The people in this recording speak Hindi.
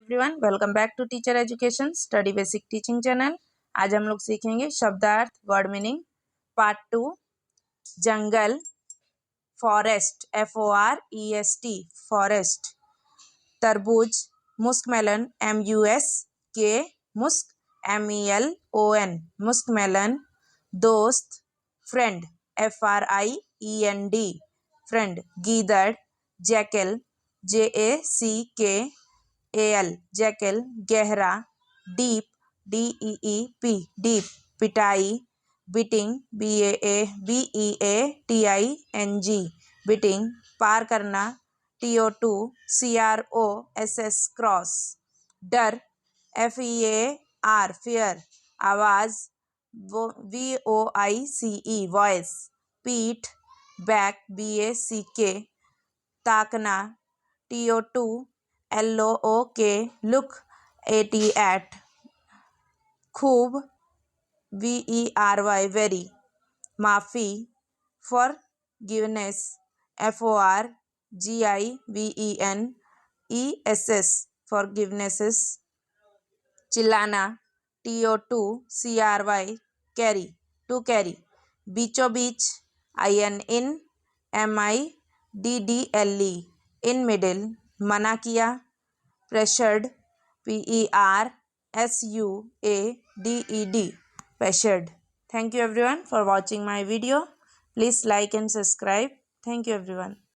Everyone, welcome back to teacher education study basic teaching channel. आज हम लोग सीखेंगे शब्दार्थ, वर्ड मीनिंग, पार्ट 2। जंगल, फॉरेस्ट, FOREST, फॉरेस्ट। तरबूज, muskmelon, MUSK, musk, MELON, muskmelon. दोस्त, फ्रेंड, FRIEND, फ्रेंड। गीदड़, जैकल, JACKAL, जैकल। गहरा, डीप, DEEP, डीप। पिटाई, बीटिंग, BEATING, बीटिंग। पार करना, TO2 CROSS, क्रॉस। डर, FEAR, फियर। आवाज, VOICE, वॉइस। पीठ, बैक, BACK, ताकना, TO2 LOOK, लुक, AT, खूब, VERY, वेरी। माफ़ी, forgiveness, FORGIVENESS, forgivenesses। चिल्लाना, TO2 CRY, carry, to carry. बीचों बीच, IN MIDDLE, इन मिडिल। मना किया, pressured, PERSUADED, pressured। Thank you everyone for watching my video. Please like and subscribe. Thank you everyone.